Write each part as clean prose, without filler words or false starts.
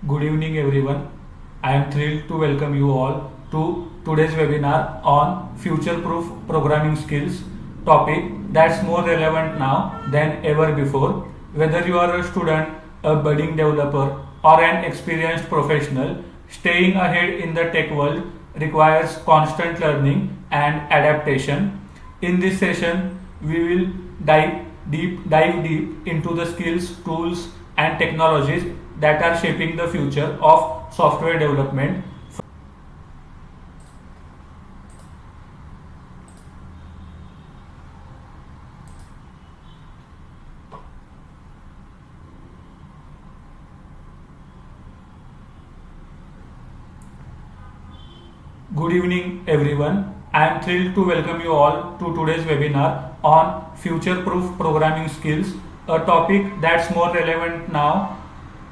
Good evening, everyone. I am thrilled to welcome you all to today's webinar on future-proof programming skills, topic that's more relevant now than ever before. Whether you are a student, a budding developer, or an experienced professional, staying ahead in the tech world requires constant learning and adaptation. In this session, we will dive deep into the skills, tools, and technologies that are shaping the future of software development. Good evening, everyone. I am thrilled to welcome you all to today's webinar on future-proof programming skills, a topic that's more relevant now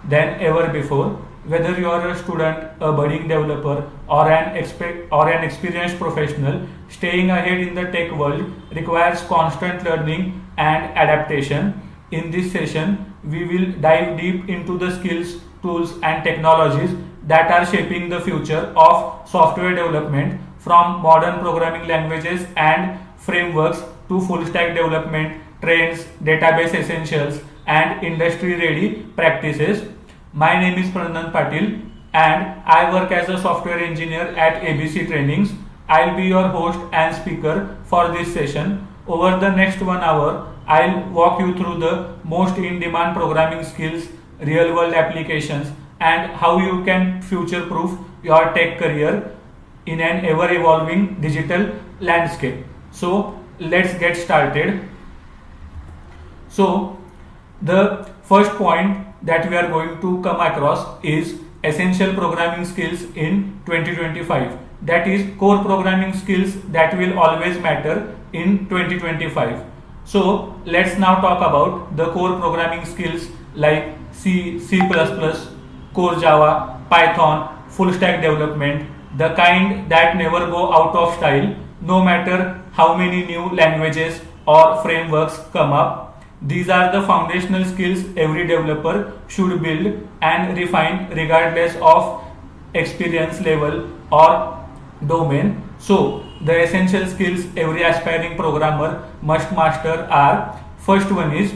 than ever before. Whether you are a student, a budding developer, or an experienced professional, staying ahead in the tech world requires constant learning and adaptation. In this session, we will dive deep into the skills, tools, and technologies that are shaping the future of software development, from modern programming languages and frameworks to full stack development, trends, database essentials, and industry ready practices. My name is Prandan Patil and I work as a software engineer at ABC Trainings. I'll be your host and speaker for this session. Over the next 1 hour, I'll walk you through the most in-demand programming skills, real-world applications, and how you can future-proof your tech career in an ever-evolving digital landscape. So let's get started. So the first point that we are going to come across is essential programming skills in 2025. That is core programming skills that will always matter in 2025. So let's now talk about the core programming skills like C, C++, core Java, Python, full stack development, the kind that never go out of style no matter how many new languages or frameworks come up. These are the foundational skills every developer should build and refine regardless of experience level or domain. So the essential skills every aspiring programmer must master are: first one is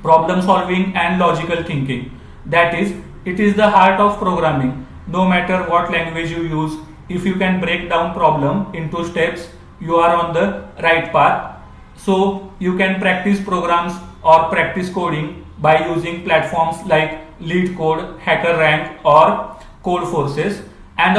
problem solving and logical thinking. That is, it is the heart of programming. No matter what language you use, if you can break down problem into steps, you are on the right path. So you can practice programs or practice coding by using platforms like LeetCode, HackerRank, or CodeForces. And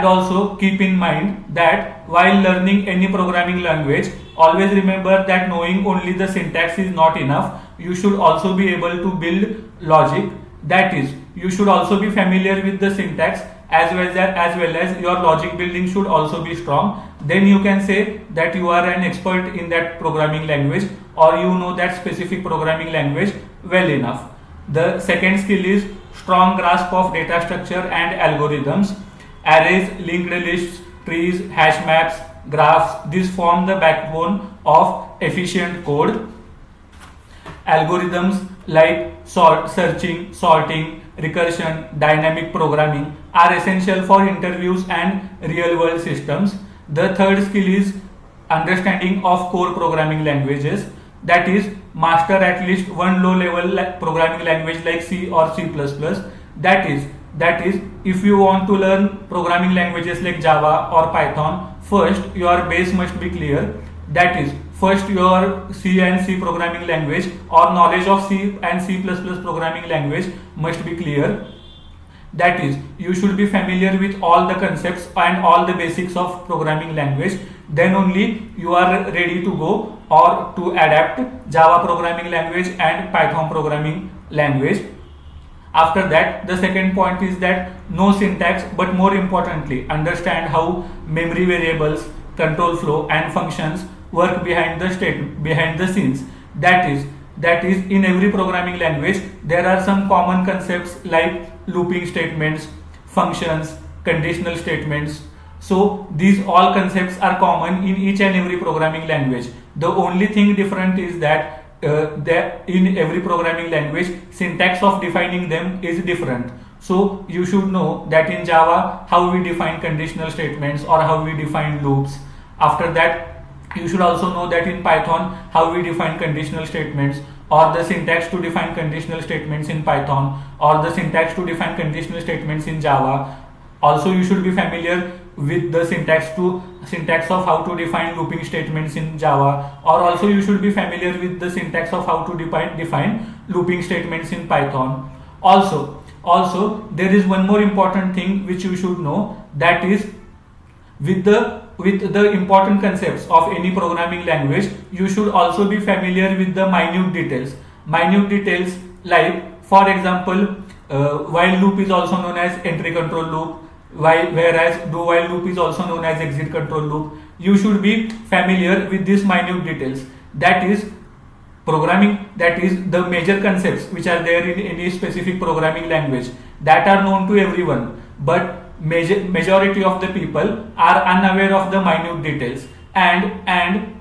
also keep in mind that while learning any programming language, always remember that knowing only the syntax is not enough. You should also be able to build logic. That is, you should also be familiar with the syntax as well as your logic building should also be strong. Then you can say that you are an expert in that programming language, or you know that specific programming language well enough. The second skill is strong grasp of data structure and algorithms. Arrays, linked lists, trees, hash maps, graphs, these form the backbone of efficient code. Algorithms like searching, sorting, recursion, dynamic programming are essential for interviews and real world systems. The third skill is understanding of core programming languages. That is, master at least one low level programming language like C or C++. That is, if you want to learn programming languages like Java or Python, first your base must be clear. That is, first your C and C programming language or knowledge of C and C++ programming language must be clear. That is, you should be familiar with all the concepts and all the basics of programming language. Then only you are ready to go or to adapt Java programming language and Python programming language. After that, the second point is that know syntax, but more importantly, understand how memory variables, control flow, and functions work behind the scenes. That is in every programming language there are some common concepts like looping statements, functions, conditional statements. So these all concepts are common in each and every programming language. The only thing different is that in every programming language syntax of defining them is different. So you should know that in Java how we define conditional statements or how we define loops. After that, you should also know that in Python how we define conditional statements, or the syntax to define conditional statements in Python, or the syntax to define conditional statements in Java. Also, you should be familiar with the syntax of how to define looping statements in Java, or also you should be familiar with the syntax of how to define looping statements in Python. Also there is one more important thing which you should know, that is with the important concepts of any programming language, you should also be familiar with the minute details. Minute details like, for example, while loop is also known as entry control loop, whereas do while loop is also known as exit control loop. You should be familiar with these minute details. That is programming, that is the major concepts which are there in any specific programming language that are known to everyone, but majority of the people are unaware of the minute details. And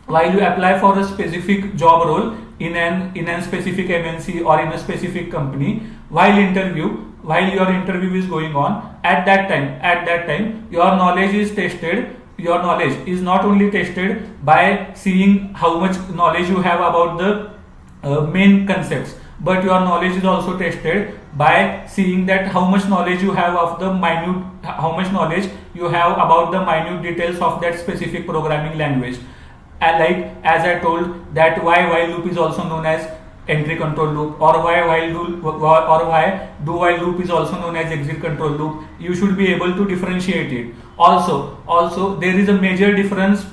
while you apply for a specific job role in a specific MNC or in a specific company, while your interview is going on, at that time your knowledge is tested. Your knowledge is not only tested by seeing how much knowledge you have about the main concepts, but your knowledge is also tested by seeing that how much knowledge you have about the minute details of that specific programming language. And like as I told that why while loop is also known as entry control loop, or why do while loop is also known as exit control loop, you should be able to differentiate it. Also there is a major difference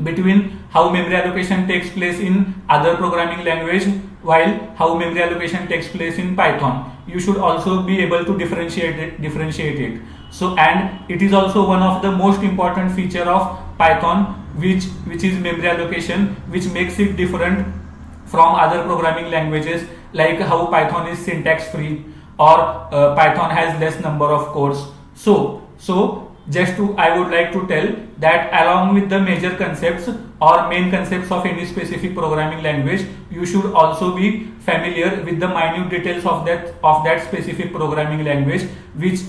between how memory allocation takes place in other programming language while how memory allocation takes place in Python. You should also be able to differentiate it. So, and it is also one of the most important feature of Python, which is memory allocation, which makes it different from other programming languages, like how Python is syntax free, or Python has less number of cores. So I would like to tell that along with the major concepts or main concepts of any specific programming language, you should also be familiar with the minute details of that specific programming language, which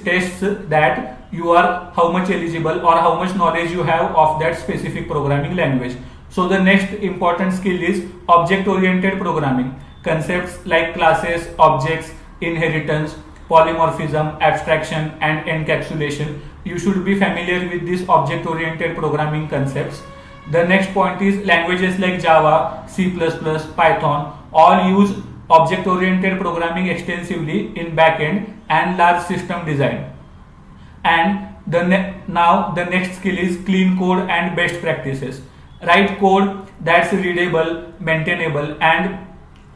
tests that you are how much eligible or how much knowledge you have of that specific programming language. So the next important skill is object-oriented programming. Concepts like classes, objects, inheritance, polymorphism, abstraction, and encapsulation. You should be familiar with these object-oriented programming concepts. The next point is languages like Java, C++, Python all use object-oriented programming extensively in backend and large system design. And now the next skill is clean code and best practices. Write code that's readable, maintainable, and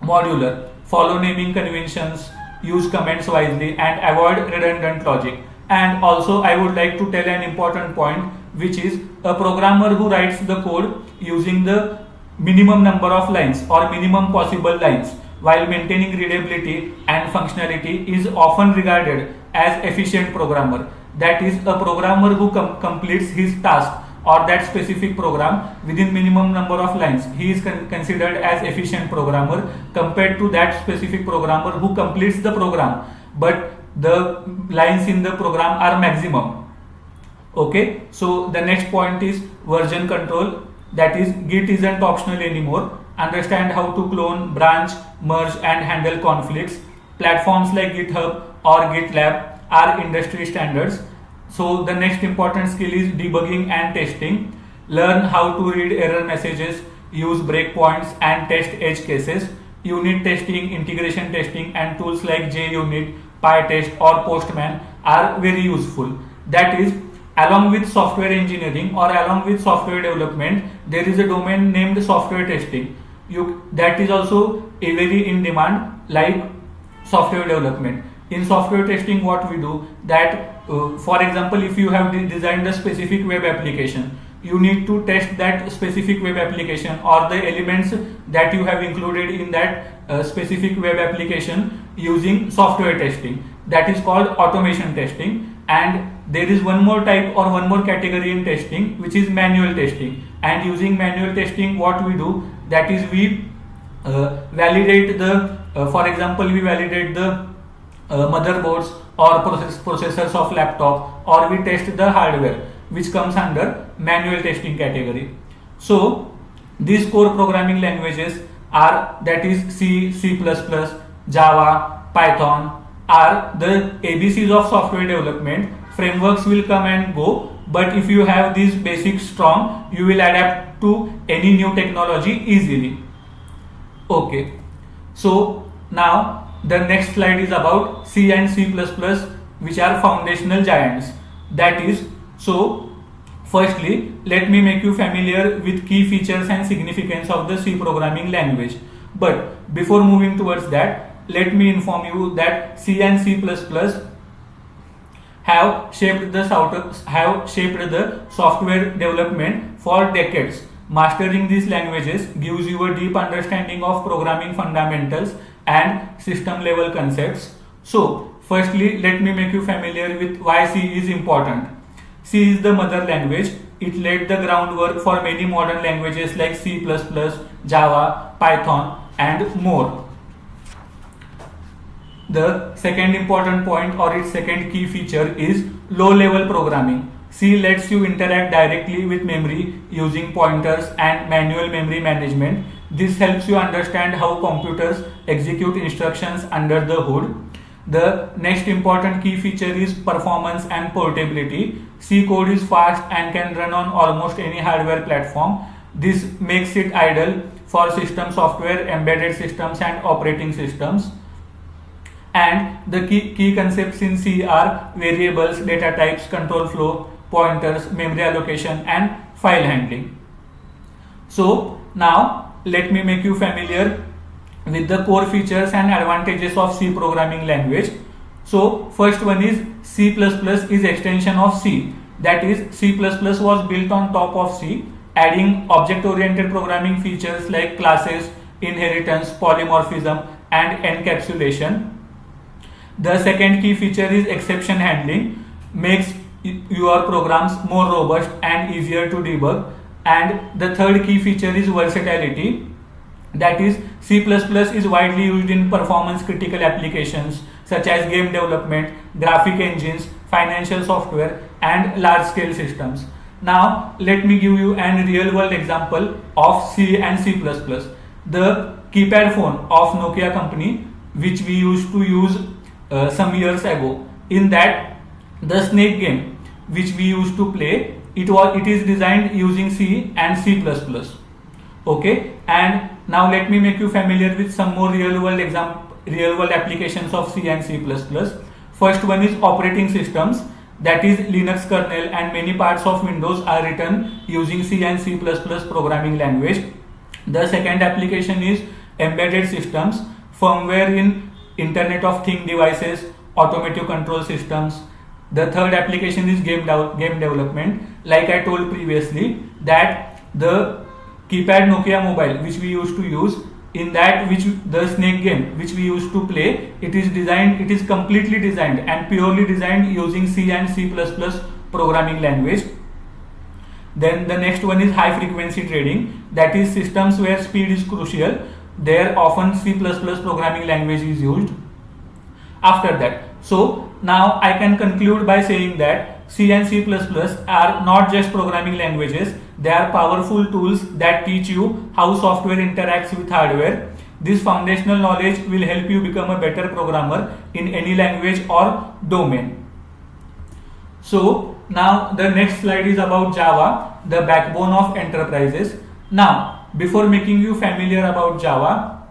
modular. Follow naming conventions, use comments wisely, and avoid redundant logic. And also I would like to tell an important point, which is a programmer who writes the code using the minimum number of lines or minimum possible lines while maintaining readability and functionality is often regarded as efficient programmer. That is a programmer who completes his task or that specific program within minimum number of lines. He is considered as efficient programmer compared to that specific programmer who completes the program but the lines in the program are maximum. Okay, so the next point is version control. That is, Git isn't optional anymore. Understand how to clone, branch, merge, and handle conflicts. Platforms like GitHub or GitLab are industry standards. So the next important skill is debugging and testing. Learn how to read error messages, use breakpoints, and test edge cases. Unit testing, integration testing, and tools like JUnit, PyTest, or Postman are very useful. That is, along with software engineering or along with software development, there is a domain named software testing. That is also a very in demand like software development. In software testing, what we do that, for example, if you have designed a specific web application, you need to test that specific web application or the elements that you have included in that specific web application using software testing. That is called automation testing. And there is one more type or one more category in testing, which is manual testing. And using manual testing, what we do, that is we validate the for example, we validate the motherboards or processors of laptop, or we test the hardware, which comes under manual testing category. So these core programming languages are, that is C, C++, Java, Python, are the ABCs of software development. Frameworks will come and go, but if you have these basics strong, you will adapt to any new technology easily. Okay, so now the next slide is about C and C++, which are foundational giants. That is, so firstly, let me make you familiar with key features and significance of the C programming language. But before moving towards that, let me inform you that C and C++ have shaped the software development for decades. Mastering these languages gives you a deep understanding of programming fundamentals and system level concepts. So firstly, let me make you familiar with why C is important. C is the mother language. It laid the groundwork for many modern languages like C++, Java, Python, and more. The second important point, or its second key feature, is low level programming. C lets you interact directly with memory using pointers and manual memory management. This helps you understand how computers execute instructions under the hood. The next important key feature is performance and portability. C code is fast and can run on almost any hardware platform. This makes it ideal for system software, embedded systems, and operating systems. And the key concepts in C are variables, data types, control flow, pointers, memory allocation, and file handling. So now let me make you familiar with the core features and advantages of C programming language. So first one is C++ is extension of C. That is, C++ was built on top of C, adding object-oriented programming features like classes, inheritance, polymorphism, and encapsulation. The second key feature is exception handling, makes your programs more robust and easier to debug. And the third key feature is versatility. That is, C++ is widely used in performance critical applications such as game development, graphic engines, financial software, and large scale systems. Now let me give you an real world example of C and C++. The keypad phone of Nokia company, which we used to use some years ago. In that, the snake game which we used to play, it is designed using C and C++. Okay, and now let me make you familiar with some more real world applications of C and C++. First one is operating systems, that is Linux kernel and many parts of Windows are written using C and C++ programming language. The second application is embedded systems, firmware in Internet of Things devices, automotive control systems. The third application is game development. Like I told previously, that the keypad Nokia mobile which we used to use, in that which the snake game which we used to play, it is completely designed and purely designed using C and C++ programming language. Then the next one is high frequency trading, that is systems where speed is crucial. There often C++ programming language is used. After that, so now I can conclude by saying that C and C++ are not just programming languages, they are powerful tools that teach you how software interacts with hardware. This foundational knowledge will help you become a better programmer in any language or domain. So now the next slide is about Java, the backbone of enterprises. Now, before making you familiar about Java,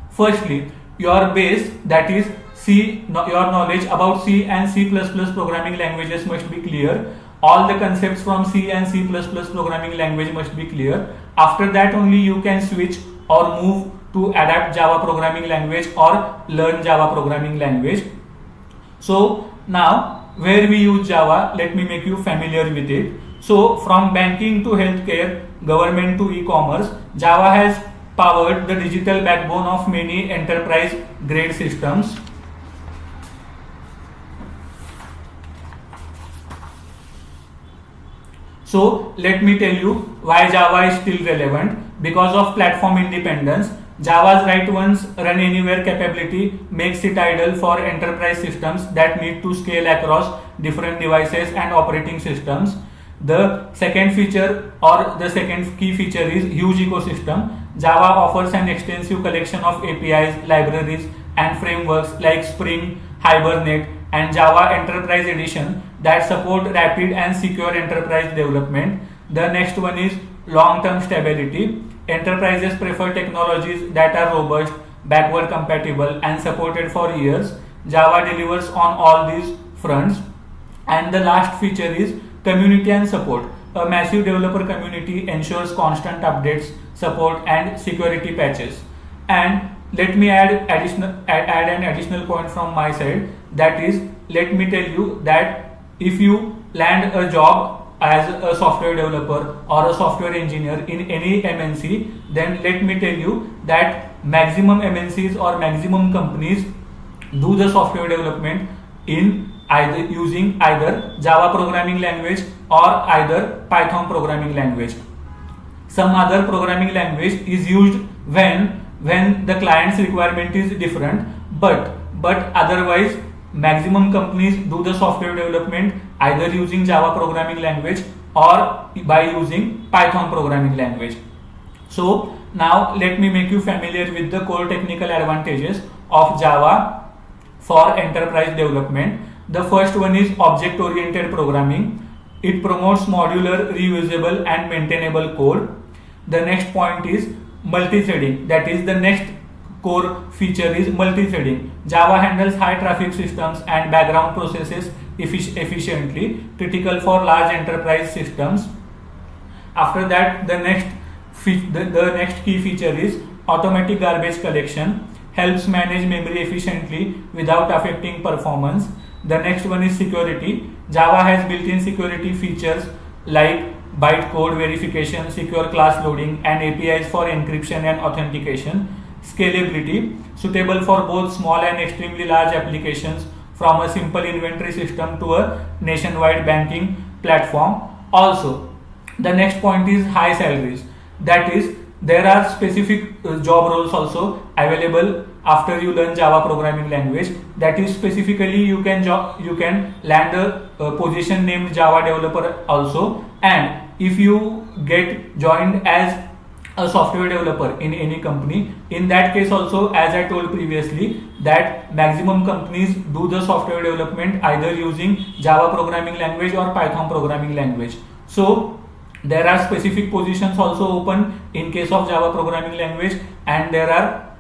firstly, your base, that is your knowledge about C and C++ programming languages must be clear. All the concepts from C and C++ programming language must be clear. After that only you can switch or move to adapt Java programming language or learn Java programming language. So now where we use Java, let me make you familiar with it. So from banking to healthcare, government to e-commerce, Java has powered the digital backbone of many enterprise grade systems. So let me tell you why Java is still relevant. Because of platform independence, Java's write once, run anywhere capability makes it ideal for enterprise systems that need to scale across different devices and operating systems. The second feature or the second key feature is huge ecosystem. Java offers an extensive collection of APIs, libraries, and frameworks like Spring, Hibernate, and Java Enterprise Edition that support rapid and secure enterprise development. The next one is long-term stability. Enterprises prefer technologies that are robust, backward compatible, and supported for years. Java delivers on all these fronts. And the last feature is community and support. A massive developer community ensures constant updates, support, and security patches. And let me add an additional point from my side. That is, let me tell you that if you land a job as a software developer or a software engineer in any MNC, then let me tell you that maximum MNCs or maximum companies do the software development in using either Java programming language or either Python programming language. Some other programming language is used when the client's requirement is different, but otherwise maximum companies do the software development either using Java programming language or by using Python programming language. So now let me make you familiar with the core technical advantages of Java for enterprise development. The first one is object-oriented programming. It promotes modular, reusable, and maintainable code. The next point is multi-threading. That is, the next core feature is multi-threading. Java handles high traffic systems and background processes efficiently, critical for large enterprise systems. After that, the next key feature is automatic garbage collection. Helps manage memory efficiently without affecting performance. The next one is security. Java has built-in security features like bytecode verification, secure class loading, and APIs for encryption and authentication. Scalability, suitable for both small and extremely large applications, from a simple inventory system to a nationwide banking platform. Also, the next point is high salaries. That is, there are specific job roles also available after you learn Java programming language. That is, specifically you can land a position named Java developer also, and if you get joined as a software developer in any company, in that case also, as I told previously, that maximum companies do the software development either using Java programming language or Python programming language. So there are specific positions also open in case of Java programming language, and there are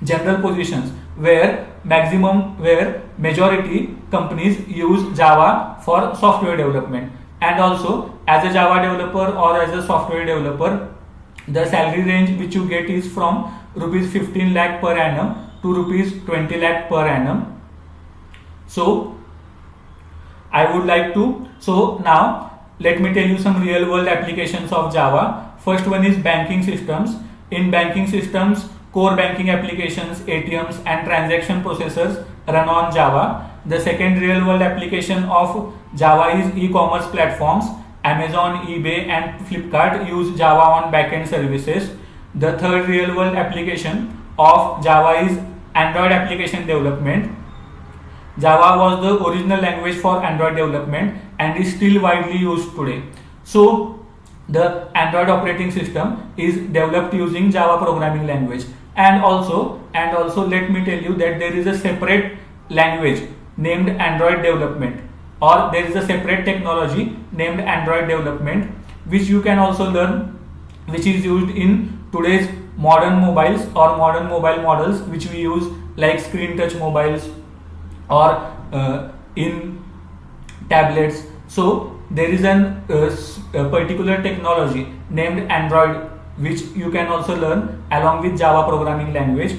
general positions where majority companies use Java for software development. And also, as a Java developer or as a software developer, the salary range which you get is from rupees 15 lakh per annum to rupees 20 lakh per annum. So now let me tell you some real world applications of Java. First one is banking systems. In banking systems, core banking applications, ATMs, and transaction processors run on Java. The second real world application of Java is e-commerce platforms. Amazon, eBay, and Flipkart use Java on backend services. The third real world application of Java is Android application development. Java was the original language for Android development and is still widely used today. So the Android operating system is developed using Java programming language. And also let me tell you that there is a separate language named Android development, or there is a separate technology named Android development, which you can also learn, which is used in today's modern mobiles or modern mobile models which we use, like screen touch mobiles or in tablets. So there is a particular technology named Android which you can also learn along with Java programming language.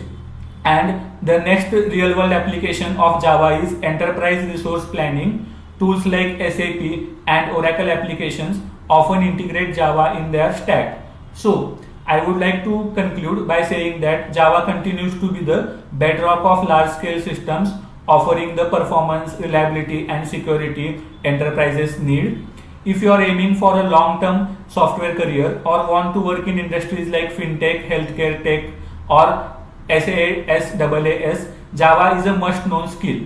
And the next real world application of Java is enterprise resource planning. Tools like SAP and Oracle applications often integrate Java in their stack. So I would like to conclude by saying that Java continues to be the bedrock of large scale systems, offering the performance, reliability, and security enterprises need. If you are aiming for a long-term software career or want to work in industries like fintech, healthcare, tech, or SaaS, Java is a must known skill.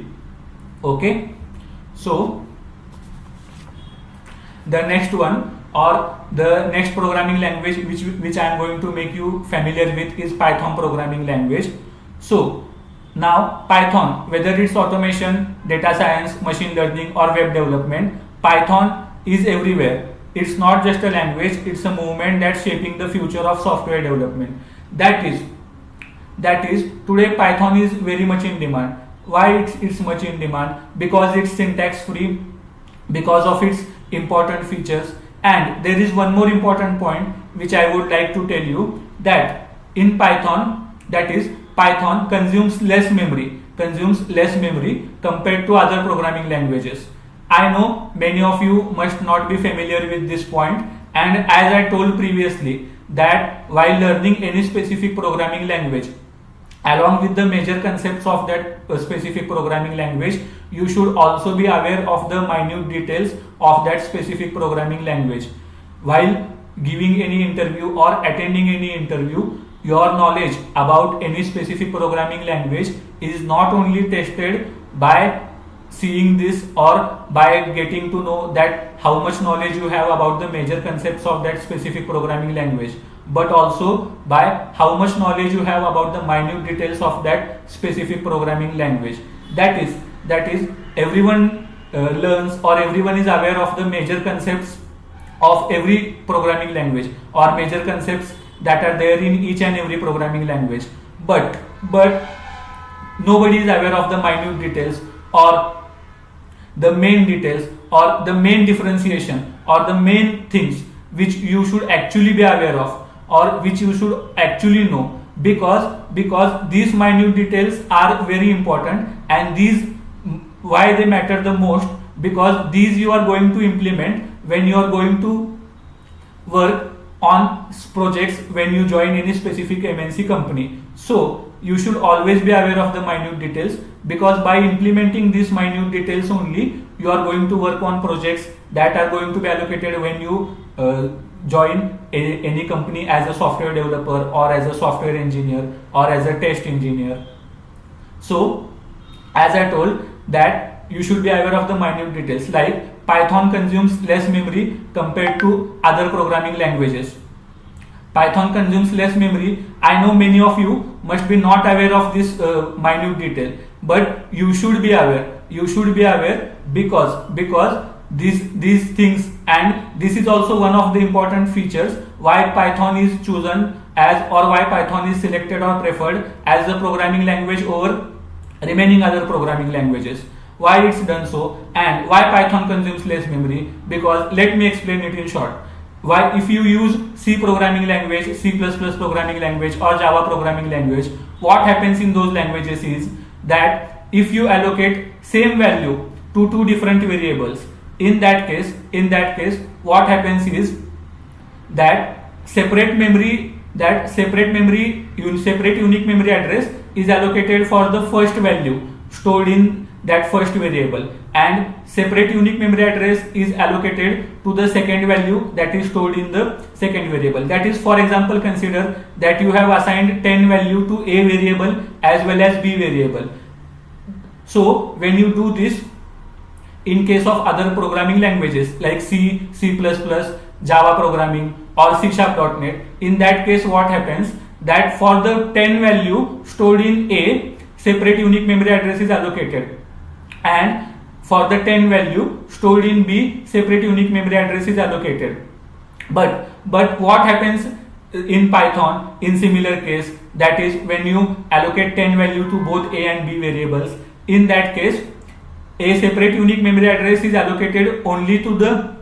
Okay, so the next one or the next programming language which I am going to make you familiar with is Python programming language. So now Python, whether it's automation, data science, machine learning or web development, Python is everywhere. It's not just a language, it's a movement that's shaping the future of software development. That is today Python is very much in demand. Why it's much in demand? Because it's syntax free, because of its important features. And there is one more important point which I would like to tell you, that in Python, that is Python consumes less memory compared to other programming languages. I know many of you must not be familiar with this point, and as I told previously that while learning any specific programming language, along with the major concepts of that specific programming language, you should also be aware of the minute details of that specific programming language. While giving any interview or attending any interview, your knowledge about any specific programming language is not only tested by seeing this or by getting to know that how much knowledge you have about the major concepts of that specific programming language, but also by how much knowledge you have about the minute details of that specific programming language. That is everyone learns, or everyone is aware of the major concepts of every programming language or major concepts that are there in each and every programming language, but nobody is aware of the minute details or the main details or the main differentiation or the main things which you should actually be aware of or which you should actually know, because these minute details are very important, and these, why they matter the most, because these you are going to implement when you are going to work on projects when you join any specific MNC company. So you should always be aware of the minute details, because by implementing these minute details only you are going to work on projects that are going to be allocated when you join any company as a software developer or as a software engineer or as a test engineer. So as I told that you should be aware of the minute details, like Python consumes less memory compared to other programming languages. Python consumes less memory. I know many of you must be not aware of this minute detail, but you should be aware. You should be aware because these things, and this is also one of the important features why Python is chosen as, or why Python is selected or preferred as the programming language over remaining other programming languages. Why it's done so, and why Python consumes less memory? Because let me explain it in short. Why, if you use C programming language, C++ programming language or Java programming language, what happens in those languages is that if you allocate same value to two different variables, in that case what happens is that separate unique memory address is allocated for the first value stored in that first variable, and separate unique memory address is allocated to the second value that is stored in the second variable. That is, for example, consider that you have assigned 10 value to A variable as well as B variable. So when you do this in case of other programming languages like C, C++, Java programming or C#.NET, in that case what happens, that for the 10 value stored in A, separate unique memory address is allocated, and for the 10 value stored in B, separate unique memory address is allocated. But what happens in Python in similar case, that is when you allocate 10 value to both A and B variables, in that case a separate unique memory address is allocated only to the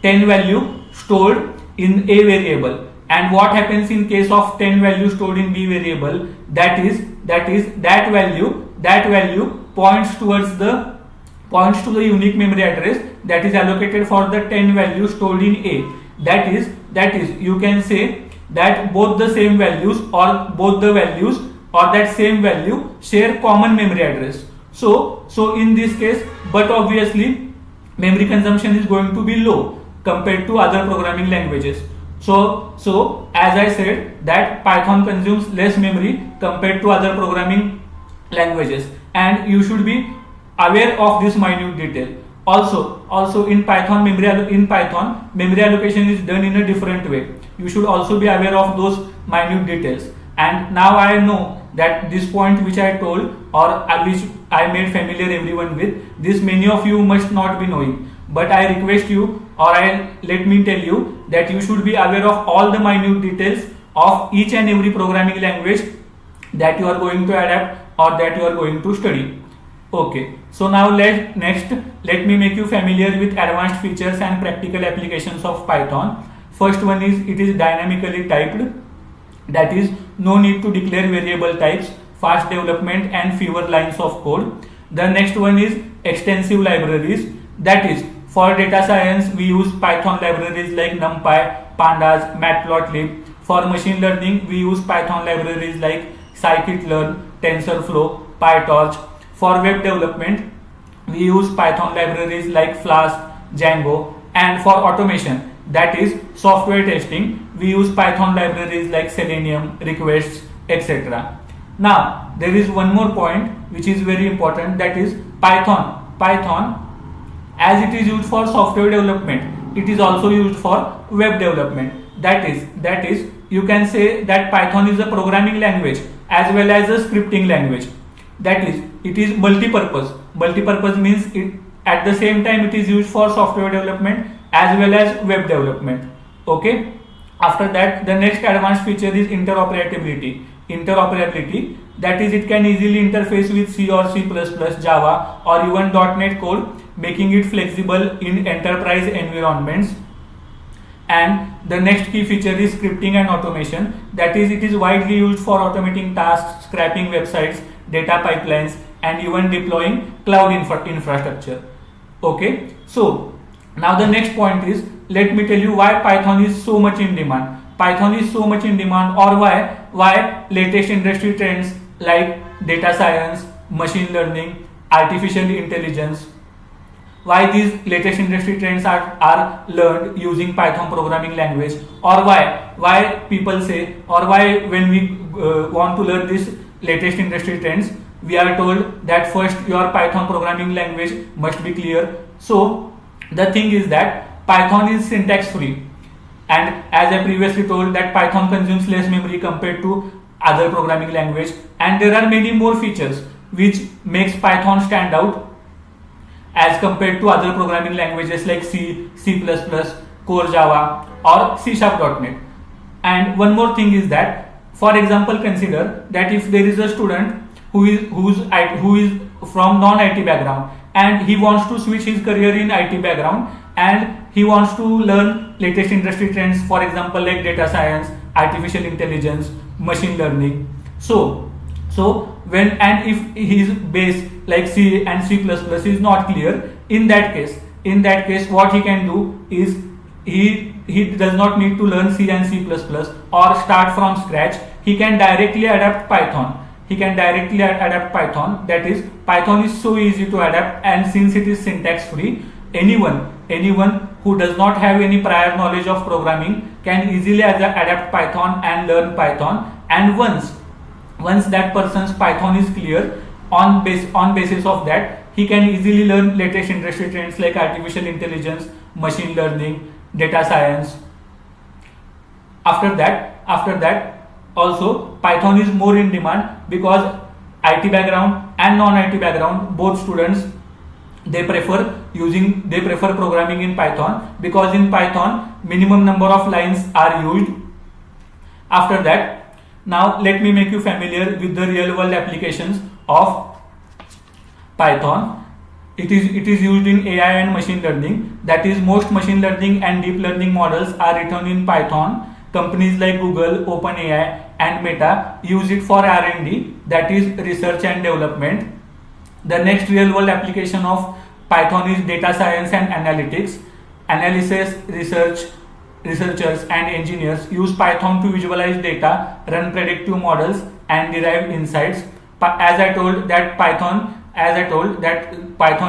10 value stored in A variable. And what happens in case of 10 value stored in B variable, that value points to the unique memory address that is allocated for the 10 value stored in A. That is you can say that both the same values or both the values or that same value share common memory address. So in this case, but obviously memory consumption is going to be low compared to other programming languages. So as I said that Python consumes less memory compared to other programming languages, and you should be aware of this minute detail. Also in Python memory allocation is done in a different way. You should also be aware of those minute details. And now I know that this point which I told, or which I made familiar everyone with, this many of you must not be knowing, but I request you, or let me tell you that you should be aware of all the minute details of each and every programming language that you are going to adapt or that you are going to study. Okay, so now let me make you familiar with advanced features and practical applications of Python. First one is it is dynamically typed, that is no need to declare variable types, fast development and fewer lines of code. The next one is extensive libraries, that is for data science we use Python libraries like NumPy, Pandas, Matplotlib. For machine learning we use Python libraries like scikit-learn, TensorFlow, PyTorch. For web development we use Python libraries like Flask, Django, and for automation, that is software testing, we use Python libraries like Selenium, Requests, etc. Now there is one more point which is very important, that is Python as it is used for software development, it is also used for web development. That is you can say that Python is a programming language as well as a scripting language. That is, it is multi-purpose. Multi-purpose means it at the same time it is used for software development as well as web development. Okay. After that, the next advanced feature is interoperability. That is, it can easily interface with C or C++, Java, or even .NET code, making it flexible in enterprise environments. And the next key feature is scripting and automation. That is, it is widely used for automating tasks, scraping websites, data pipelines, and even deploying cloud infrastructure. Okay, so now the next point is, let me tell you why Python is so much in demand. Or why latest industry trends like data science, machine learning, artificial intelligence, why these latest industry trends are learned using Python programming language, or why people say, or why when we want to learn this latest industry trends, we are told that first your Python programming language must be clear. So the thing is that Python is syntax free, and as I previously told that Python consumes less memory compared to other programming language, and there are many more features which makes Python stand out as compared to other programming languages like C, C++, Core Java, or C#.NET. And one more thing is that, for example, consider that if there is a student who is from non-IT background and he wants to switch his career in IT background, and he wants to learn latest industry trends, for example like data science, artificial intelligence, machine learning. So if his base like C and C++ is not clear, in that case what he can do is he does not need to learn C and C++ or start from scratch. He can directly adapt Python. That is, Python is so easy to adapt, and since it is syntax free, anyone who does not have any prior knowledge of programming can easily adapt Python and learn Python. And once that person's Python is clear, on basis of that he can easily learn latest industry trends like artificial intelligence, machine learning, data science. After that also Python is more in demand because IT background and non-IT background, both students, they prefer programming in Python, because in Python minimum number of lines are used. After that, now let me make you familiar with the real world applications of Python. It is used in AI and machine learning. That is, most machine learning and deep learning models are written in Python. Companies like Google, OpenAI, and Meta use it for R&D, that is research and development. The next real world application of Python is data science and analytics. Researchers and engineers use Python to visualize data, run predictive models, and derive insights. As I told that Python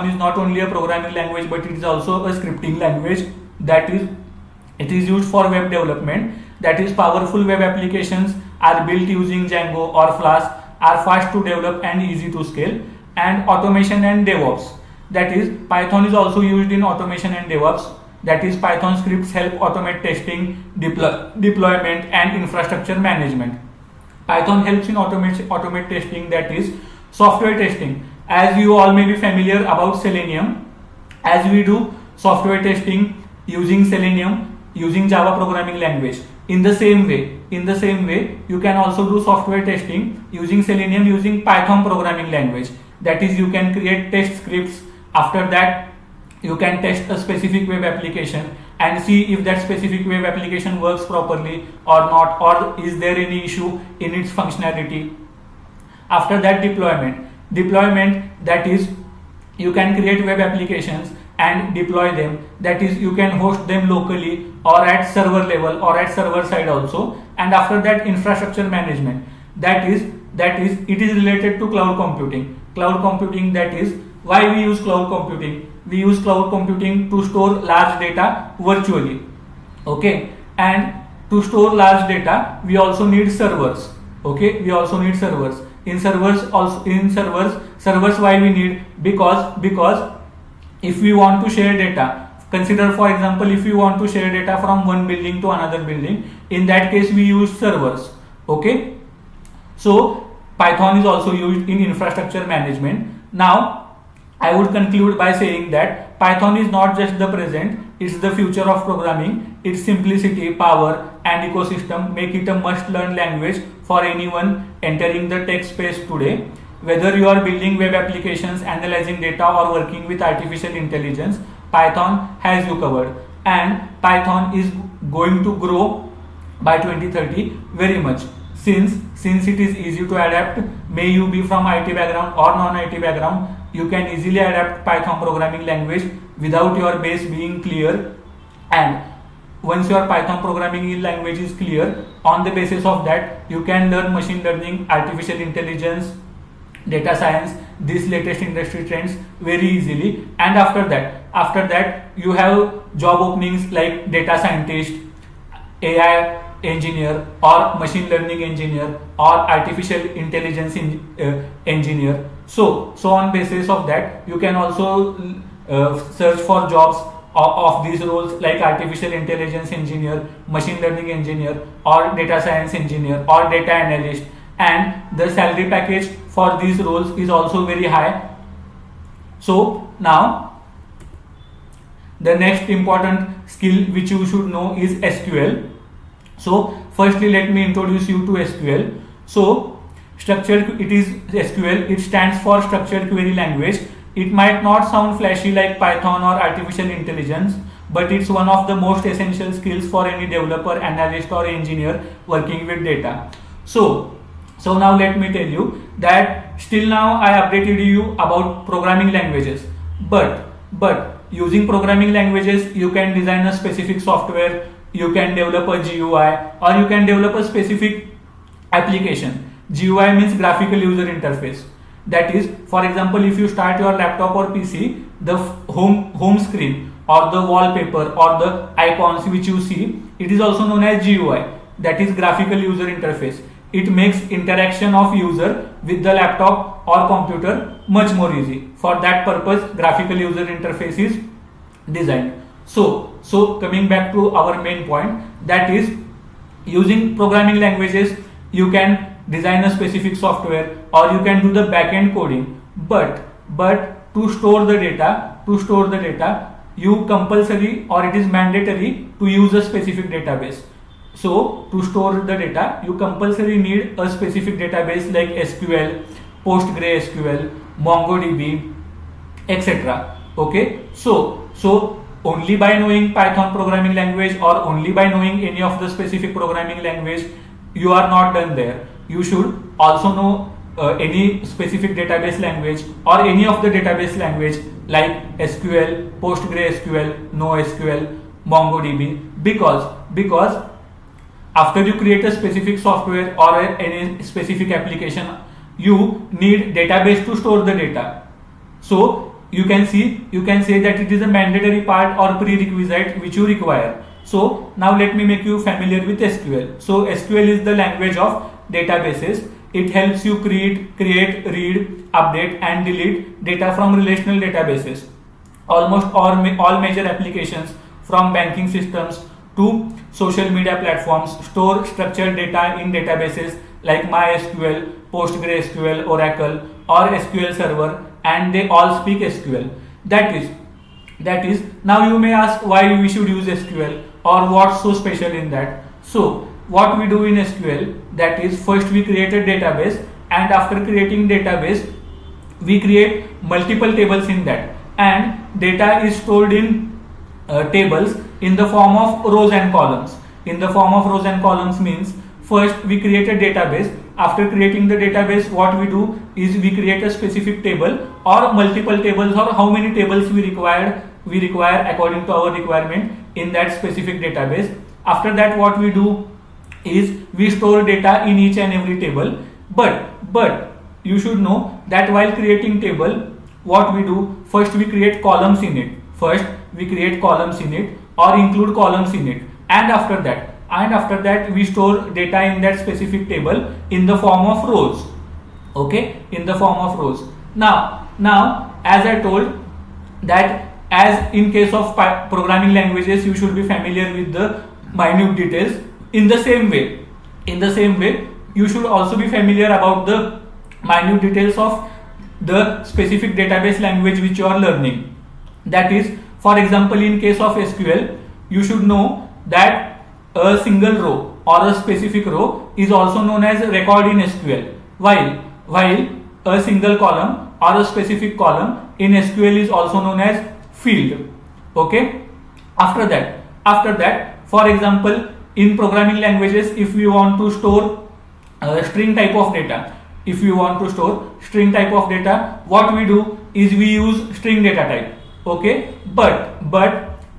is not only a programming language, but it is also a scripting language. That is, It is used for web development, that is powerful web applications are built using Django or Flask, are fast to develop and easy to scale. And automation and DevOps, that is Python is also used in automation and DevOps, that is Python scripts help automate testing, deployment and infrastructure management. Python helps in automate testing, that is software testing. As you all may be familiar about Selenium, as we do software testing using Selenium, using Java programming language. In the same way, you can also do software testing using Selenium using Python programming language. That is, you can create test scripts. After that, you can test a specific web application and see if that specific web application works properly or not, or is there any issue in its functionality. After that, deployment, that is, you can create web applications and deploy them, that is, you can host them locally or at server level or at server side also. And after that, infrastructure management, that is it is related to cloud computing, that is why we use cloud computing. We use cloud computing to store large data virtually, okay, and to store large data we also need servers, okay, in servers why we need, because if we want to share data, consider for example if we want to share data from one building to another building, in that case we use servers, okay. So Python is also used in infrastructure management. Now I would conclude by saying that Python is not just the present, it's the future of programming. Its simplicity, power and ecosystem make it a must-learn language for anyone entering the tech space today. Whether you are building web applications, analyzing data or working with artificial intelligence, Python has you covered. And Python is going to grow by 2030 very much. Since it is easy to adapt, may you be from IT background or non-IT background, you can easily adapt Python programming language without your base being clear. And once your Python programming language is clear, on the basis of that, you can learn machine learning, artificial intelligence, data science, these latest industry trends very easily. And after that, you have job openings like data scientist, AI engineer or machine learning engineer or artificial intelligence engineer. So on basis of that, you can also search for jobs of these roles like artificial intelligence engineer, machine learning engineer or data science engineer or data analyst, and the salary package for these roles is also very high. So now the next important skill which you should know is SQL. So firstly, let me introduce you to SQL. So it is SQL, it stands for structured query language. It might not sound flashy like Python or artificial intelligence, but it's one of the most essential skills for any developer, analyst or engineer working with data. So now let me tell you that still now I updated you about programming languages, but using programming languages you can design a specific software, you can develop a GUI or you can develop a specific application. GUI means graphical user interface. That is, for example, if you start your laptop or PC, the home screen or the wallpaper or the icons which you see, it is also known as GUI. That is graphical user interface. It makes interaction of user with the laptop or computer much more easy. For that purpose, graphical user interface is designed. So coming back to our main point, that is, using programming languages you can design a specific software or you can do the backend coding, but to store the data you compulsory or it is mandatory to use a specific database. So to store the data you compulsory need a specific database like SQL, PostgreSQL, MongoDB, etc. Okay, so only by knowing Python programming language or only by knowing any of the specific programming language you are not done there. You should also know any specific database language or any of the database language like SQL, PostgreSQL, NoSQL, MongoDB, because after you create a specific software or any specific application, you need database to store the data. So you can say that it is a mandatory part or prerequisite which you require. So now let me make you familiar with SQL. So SQL is the language of databases. It helps you create, read, update and delete data from relational databases. Almost all major applications from banking systems to social media platforms store structured data in databases like MySQL, PostgreSQL, Oracle or SQL Server, and they all speak SQL. That is now you may ask why we should use SQL or what's so special in that. So what we do in SQL, that is, first we create a database, and after creating database we create multiple tables in that, and data is stored in tables in the form of rows and columns. In the form of rows and columns means first we create a database. After creating the database, what we do is we create a specific table or multiple tables, or how many tables we require according to our requirement in that specific database. After that, what we do is we store data in each and every table. But you should know that while creating table, what we do, first we create columns in it. First we create columns in it or include columns in it, and after that we store data in that specific table in the form of rows. Okay, in the form of rows. Now as I told that, as in case of programming languages, you should be familiar with the minute details. In the same way, you should also be familiar about the minute details of the specific database language which you are learning. That is, for example, in case of SQL, you should know that a single row or a specific row is also known as a record in SQL, while a single column or a specific column in SQL is also known as field. Okay. After that, for example, in programming languages, if we want to store string type of data, what we do is we use string data type. Okay, but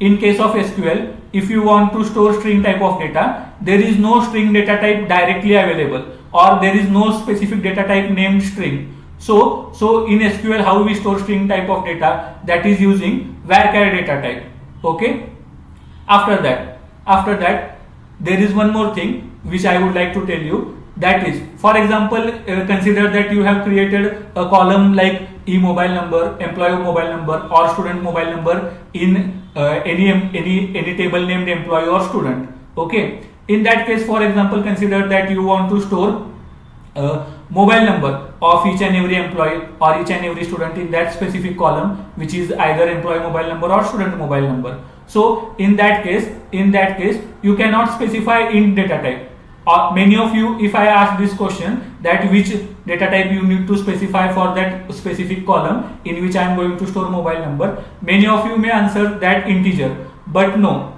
in case of SQL, if you want to store string type of data, there is no string data type directly available, or there is no specific data type named string. So in SQL, how we store string type of data, that is using varchar data type. Okay. After that, there is one more thing which I would like to tell you. That is, for example, consider that you have created a column like e-mobile number, employee mobile number, or student mobile number in any table named employee or student. Okay. In that case, for example, consider that you want to store mobile number of each and every employee or each and every student in that specific column, which is either employee mobile number or student mobile number. So in that case, you cannot specify int data type. Many of you, if I ask this question that which data type you need to specify for that specific column in which I am going to store mobile number, many of you may answer that integer. But no,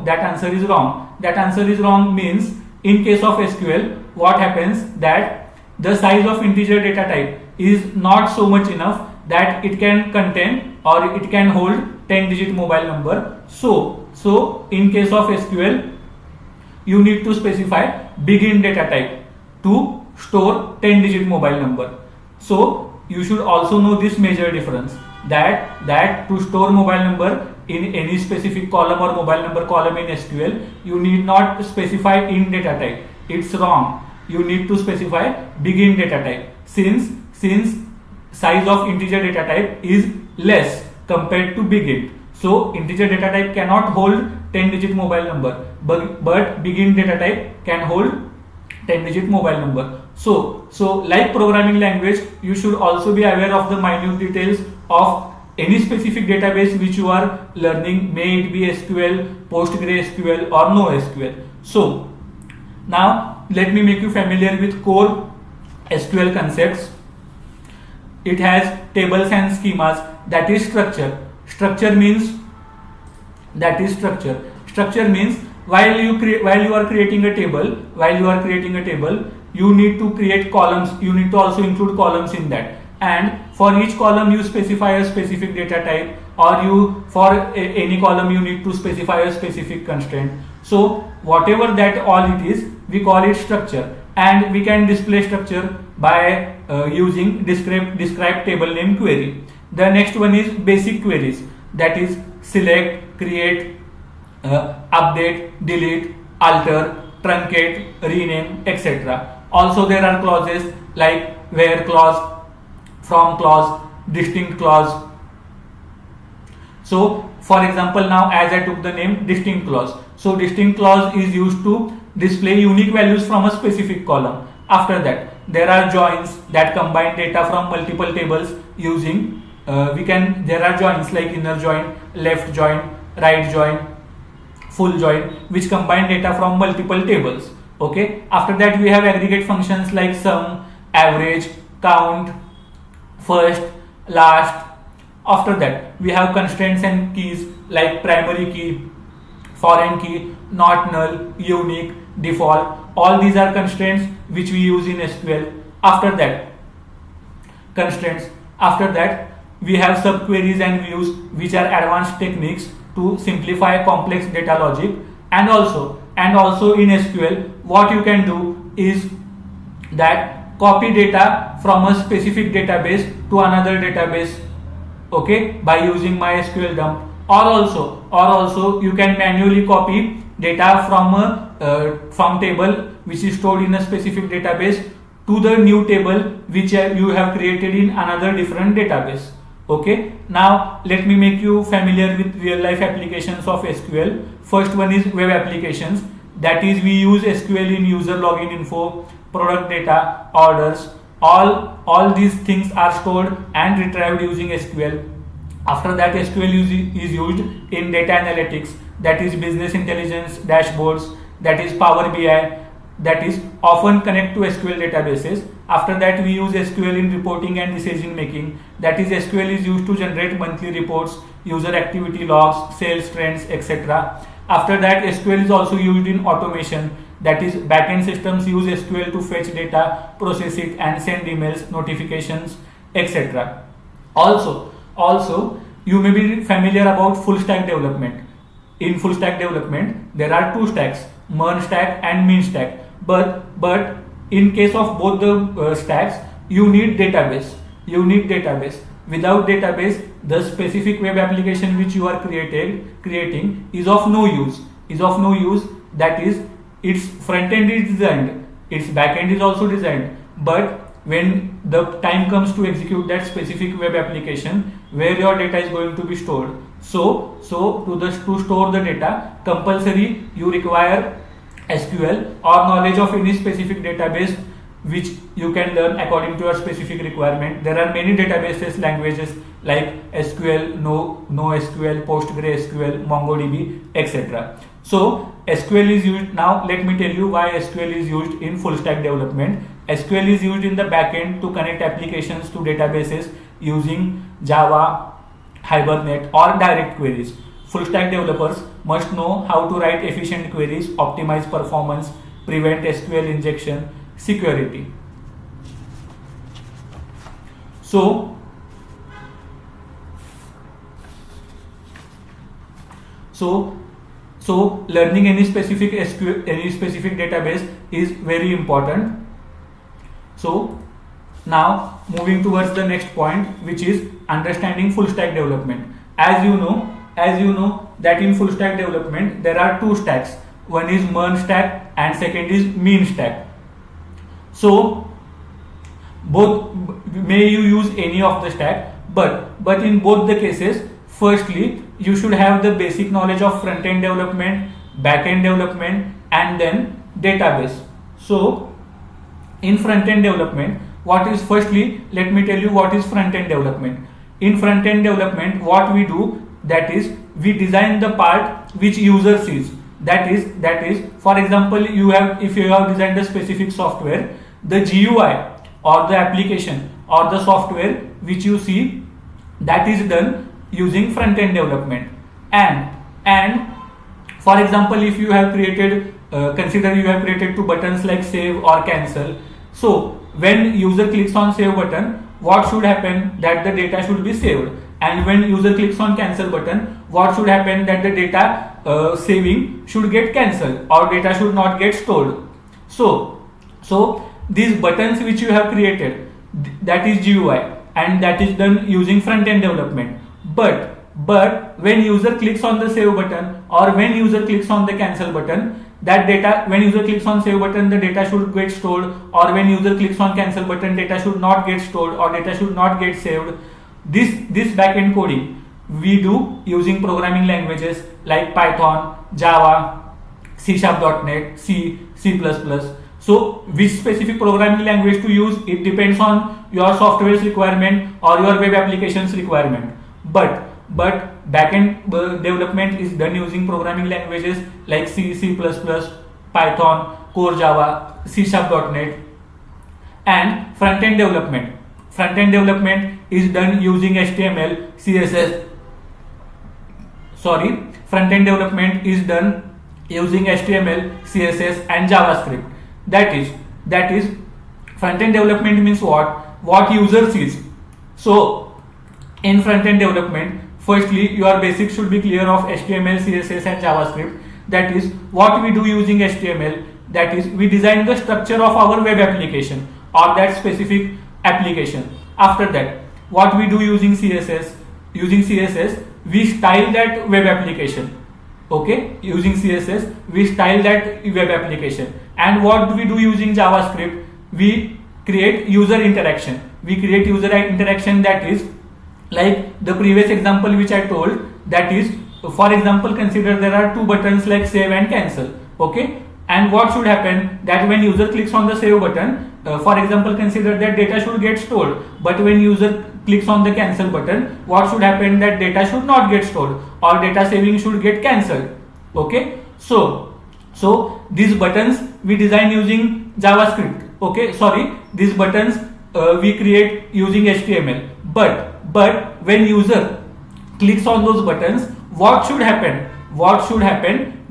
that answer is wrong. That answer is wrong means, in case of SQL, what happens that the size of integer data type is not so much enough that it can contain or it can hold 10-digit mobile number. So in case of SQL, you need to specify big int data type to store 10-digit mobile number. So you should also know this major difference, that to store mobile number in any specific column or mobile number column in SQL, you need not specify int data type. It's wrong. You need to specify big int data type, since size of integer data type is less compared to big int. So integer data type cannot hold 10-digit mobile number, but big int data type can hold 10-digit mobile number. So like programming language, you should also be aware of the minute details of any specific database which you are learning, may it be SQL, PostgreSQL or NoSQL. So now let me make you familiar with core SQL concepts. It has tables and schemas, that is structure. Structure means while you are creating a table, you need to create columns. You need to also include columns in that, and for each column you specify a specific data type, or for any column you need to specify a specific constraint. So whatever that all it is, we call it structure, and we can display structure by using describe table name query. The next one is basic queries, that is select, create, update, delete, alter, truncate, rename, etc. Also there are clauses like where clause, from clause, distinct clause. So for example, now as I took the name distinct clause, so distinct clause is used to display unique values from a specific column. After that, there are joins that combine data from multiple tables using there are joins like inner join, left join, right join, full join, which combine data from multiple tables. Okay. After that, we have aggregate functions like sum, average, count, first, last. After that, we have constraints and keys like primary key, foreign key, not null, unique, default. All these are constraints which we use in SQL. After that, constraints. After that, we have subqueries and views, which are advanced techniques to simplify complex data logic. And also in SQL, what you can do is that copy data from a specific database to another database, okay, by using MySQL dump. Or also you can manually copy data from a from table which is stored in a specific database to the new table which you have created in another different database. Okay, now let me make you familiar with real life applications of SQL. First one is web applications, that is we use SQL in user login info, product data, orders. All these things are stored and retrieved using SQL. After that, SQL is used in data analytics, that is business intelligence dashboards, that is Power BI, that is often connect to SQL databases. After that, we use SQL in reporting and decision making, that is SQL is used to generate monthly reports, user activity logs, sales trends, etc. After that, SQL is also used in automation, that is backend systems use SQL to fetch data, process it and send emails, notifications, etc. Also you may be familiar about full stack development. In full stack development, there are two stacks, merge stack and min stack. But in case of both the stacks, you need database. Without database, the specific web application which you are creating is of no use. That is, its front end is designed, its back end is also designed, but when the time comes to execute that specific web application where your data is going to be stored, so to store the data, compulsory you require SQL or knowledge of any specific database which you can learn according to your specific requirement. There are many databases languages like SQL, NoSQL, PostgreSQL, MongoDB, etc. So SQL is used. Now let me tell you why SQL is used in full stack development. SQL is used in the backend to connect applications to databases using Java, Hibernate or direct queries. Full stack developers must know how to write efficient queries, optimize performance, prevent SQL injection, security. So learning any specific SQL, any specific database is very important. So now moving towards the next point, which is understanding full stack development. As you know that in full stack development there are two stacks. One is merge stack and second is min stack. So both may you use any of the stack, but in both the cases, firstly you should have the basic knowledge of front end development, back end development, and then database. So in front end development, let me tell you what is front end development. In front end development, what we do, that is we design the part which user sees. That is for example, if you have designed a specific software, the GUI or the application or the software which you see, that is done using front end development. And for example, if you have created consider you have created two buttons like save or cancel. So when user clicks on save button, what should happen? That the data should be saved. And when user clicks on cancel button, what should happen? That the data saving should get cancelled or data should not get stored. So these buttons which you have created, that is GUI, and that is done using front end development. But when user clicks on the save button, or when user clicks on the cancel button, that data, when user clicks on save button, the data should get stored, or when user clicks on cancel button, data should not get stored or data should not get saved. This backend coding we do using programming languages like Python, Java, C#.NET, C++. So which specific programming language to use, it depends on your software's requirement or your web application's requirement. But backend development is done using programming languages like C++, Python, Core Java, C#.NET. And front-end development is done using HTML, CSS. Front-end development is done using HTML, CSS and JavaScript. That is front-end development means what user sees. So in front-end development, firstly your basics should be clear of HTML, CSS and JavaScript. That is what we do using HTML. That is, we design the structure of our web application or that specific application. After that, what we do using CSS, we style that web application. Okay, using CSS we style that web application. And what do we do using JavaScript? We create user interaction. That is like the previous example which I told. That is, for example, consider there are two buttons like save and cancel. Okay, and what should happen, that when user clicks on the save button, for example, consider that data should get stored, but when user clicks on the cancel button, what should happen, that data should not get stored or data saving should get cancelled. Okay, so these buttons we design using JavaScript. Okay, these buttons we create using HTML. But when user clicks on those buttons, what should happen,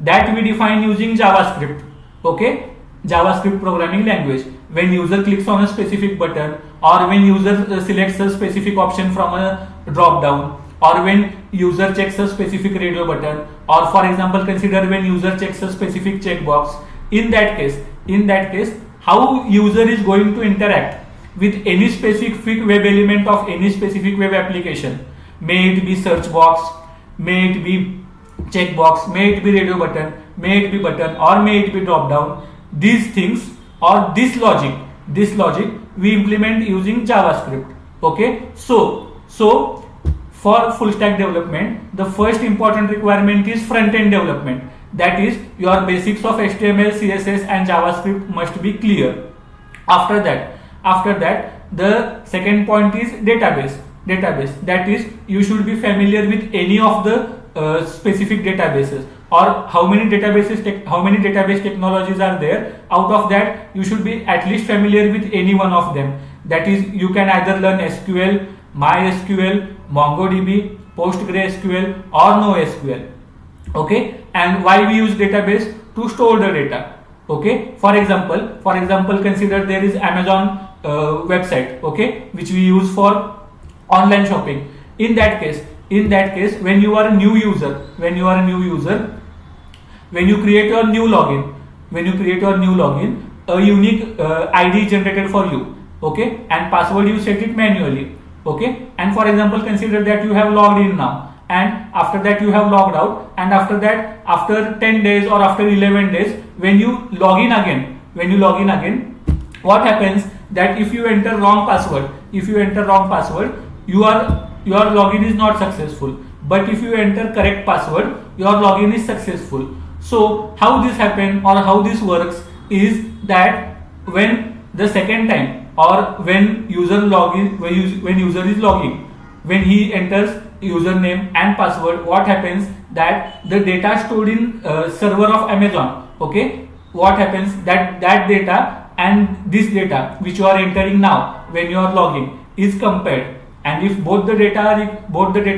that we define using JavaScript. Okay, JavaScript programming language. When user clicks on a specific button, or when user selects a specific option from a drop down, or when user checks a specific radio button, or for example consider when user checks a specific checkbox, in that case how user is going to interact with any specific web element of any specific web application, may it be search box, may it be checkbox, may it be radio button, may it be button, or may it be drop down. These things or this logic we implement using JavaScript. Okay, so for full stack development, the first important requirement is front end development. That is, your basics of HTML, CSS and JavaScript must be clear. After that the second point is database. That is, you should be familiar with any of the specific databases, or how many database technologies are there. Out of that, you should be at least familiar with any one of them. That is, you can either learn SQL, MySQL, MongoDB, PostgreSQL or NoSQL. Okay, and why we use database? To store the data. Okay, for example consider there is Amazon website, okay, which we use for online shopping. In that case, when you are a new user, when you create your new login, a unique ID generated for you. Okay, and password you set it manually. Okay, and for example consider that you have logged in now, and after that you have logged out, and after that, after 10 days or after 11 days, when you log in again, what happens, that if you enter wrong password, your login is not successful. But if you enter correct password, your login is successful. So how this happen or how this works is that when the second time, or when user is logging, when he enters username and password, what happens, that the data stored in server of Amazon, okay, what happens, that data and this data which you are entering now when you are logging is compared, and if both the data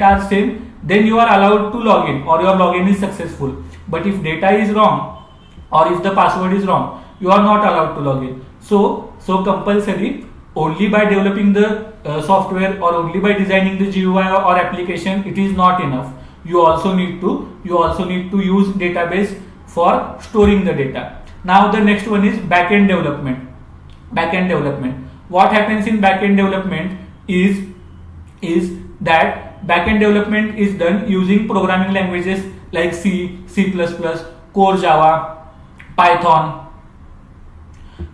are same, then you are allowed to log in or your login is successful. But if data is wrong or if the password is wrong, you are not allowed to log in. So compulsory, only by developing the software or only by designing the GUI or application, it is not enough. You also need to use database for storing the data. Now the next one is backend development. What happens in backend development is that backend development is done using programming languages like C, C++, Core Java, Python,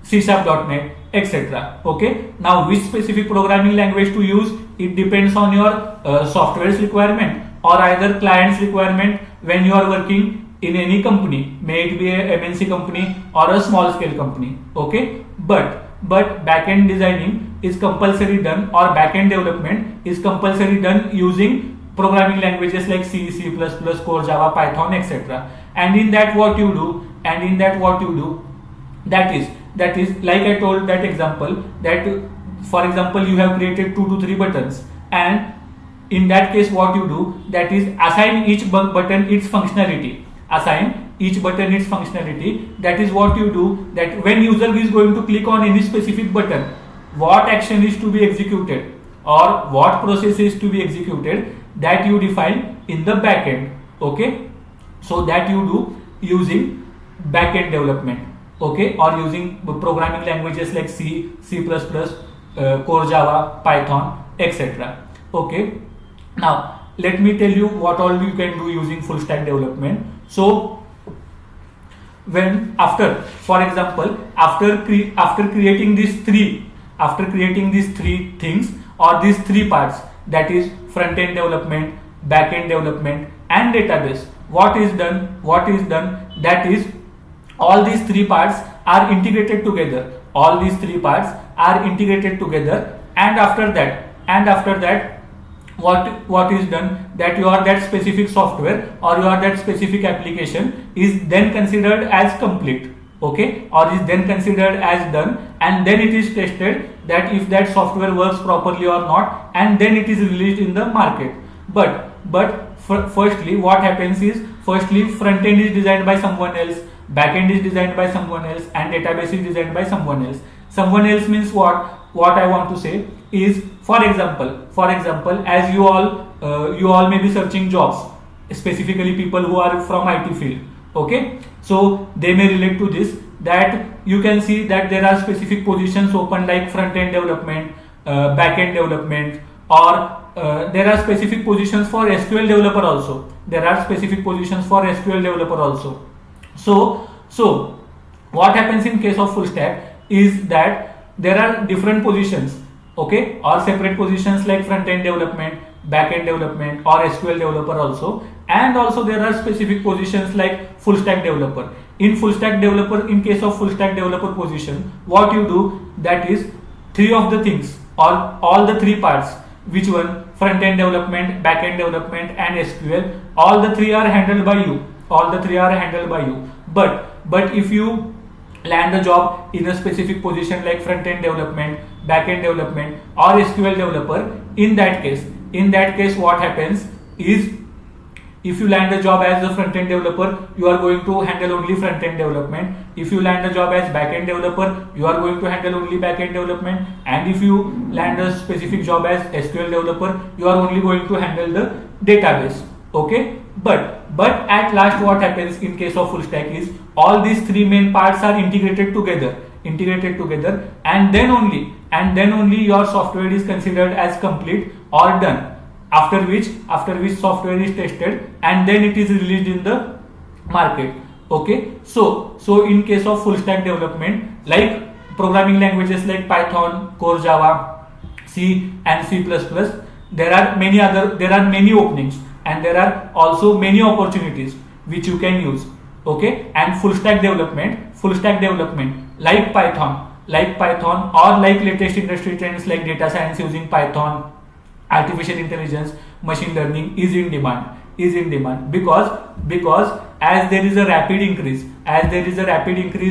C#.net, etc. Okay. Now, which specific programming language to use? It depends on your software's requirement or either client's requirement when you are working in any company, may it be a MNC company or a small scale company. Okay. But backend designing is compulsory done, or backend development is compulsory done using programming languages like C, C++, Core Java, Python, etc. And in that what you do, that is like I told that example, that for example you have created 2 to 3 buttons, and in that case what you do, that is assign each button its functionality. That is what you do, that when user is going to click on any specific button, what action is to be executed or what process is to be executed, that you define in the backend. Okay, so that you do using backend development. Okay, or using programming languages like C, C++, Core Java, Python, etc. Okay, now let me tell you what all you can do using full stack development. So when for example after creating these three things or these 3 parts, that is front end development, back end development and database, what is done, that is all these 3 parts are integrated together. And after that what is done, that that specific software or that specific application is then considered as complete. Okay, or is then considered as done, and then it is tested that if that software works properly or not, and then it is released in the market. But firstly what happens is, front end is designed by someone else, back end is designed by someone else, and database is designed by someone else. Someone else means what I want to say is, for example, as you all may be searching jobs, specifically people who are from IT field. Okay, so they may relate to this, that you can see that there are specific positions open like front end development, back end development, or there are specific positions for SQL developer also. So what happens in case of full stack is that there are different positions, okay, or separate positions like front end development, back end development or SQL developer also, and also there are specific positions like full stack developer. In case of full stack developer position, what you do, that is 3 of the things or all the 3 parts, which one, front end development, back end development and SQL, all the 3 are handled by you. But if you land a job in a specific position like front end development, back end development or SQL developer, in that case what happens is, if you land a job as a front end developer, you are going to handle only front end development. If you land a job as back end developer, you are going to handle only back end development. And if you land a specific job as SQL developer, you are only going to handle the database. Okay, but at last what happens in case of full stack is, all these 3 main parts are integrated together, and then only your software is considered as complete or done. After which software is tested and then it is released in the market. Okay, so in case of full stack development, like programming languages like Python, Core Java, C and C++, there are many openings and there are also many opportunities which you can use. Okay, and full stack development like Python or like latest industry trends like data science using Python, artificial intelligence, machine learning is in demand because as there is a rapid increase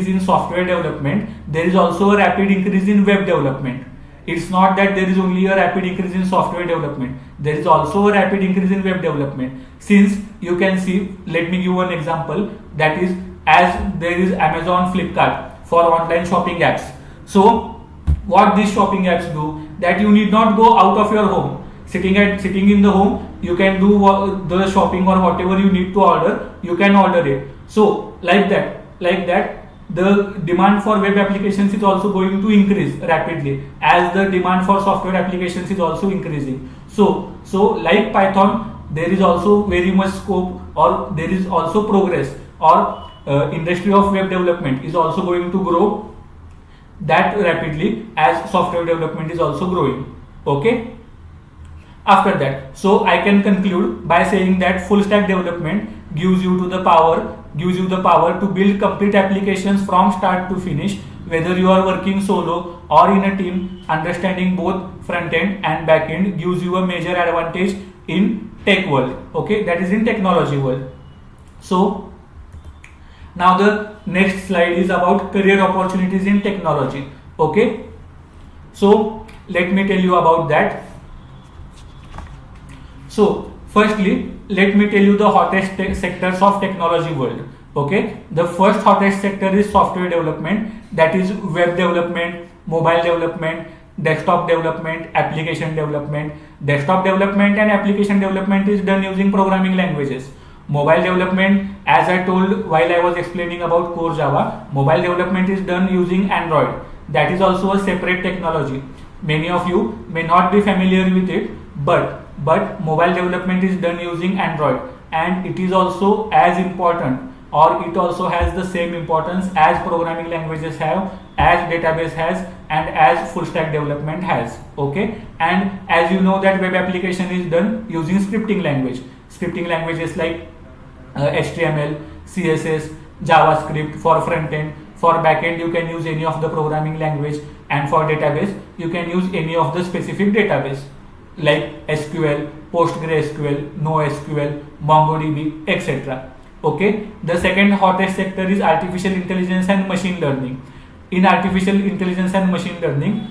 in software development, there is also a rapid increase in web development. It's not that there is only a rapid increase in software development, there is also a rapid increase in web development. Since you can see, let me give one example, that is, as there is Amazon, Flipkart for online shopping apps. So what these shopping apps do, that you need not go out of your home. Sitting in the home, you can do the shopping or whatever you need to order, you can order it. So like that the demand for web applications is also going to increase rapidly as the demand for software applications is also increasing. So like Python, there is also very much scope, or there is also progress, or industry of web development is also going to grow that rapidly as software development is also growing. Okay. After that, so I can conclude by saying that full stack development gives you the power to build complete applications from start to finish, whether you are working solo or in a team. Understanding both front end and back end gives you a major advantage in tech world. Okay, that is in technology world. So now the next slide is about career opportunities in technology. Okay, so let me tell you about that. So firstly, let me tell you the hottest sectors of technology world. Okay, the first hottest sector is software development, that is web development, mobile development, desktop development, application development. Desktop development and application development is done using programming languages. Mobile development, as I told while I was explaining about core Java, mobile development is done using Android. That is also a separate technology. Many of you may not be familiar with it, but mobile development is done using Android, and it is also as important, or it also has the same importance as programming languages have, as database has, and as full stack development has. Okay, and as you know that web application is done using scripting languages like HTML, CSS, JavaScript for front end. For backend you can use any of the programming language, and for database you can use any of the specific database like SQL, PostgreSQL, NoSQL, MongoDB, etc. Okay, the second hottest sector is artificial intelligence and machine learning. In artificial intelligence and machine learning,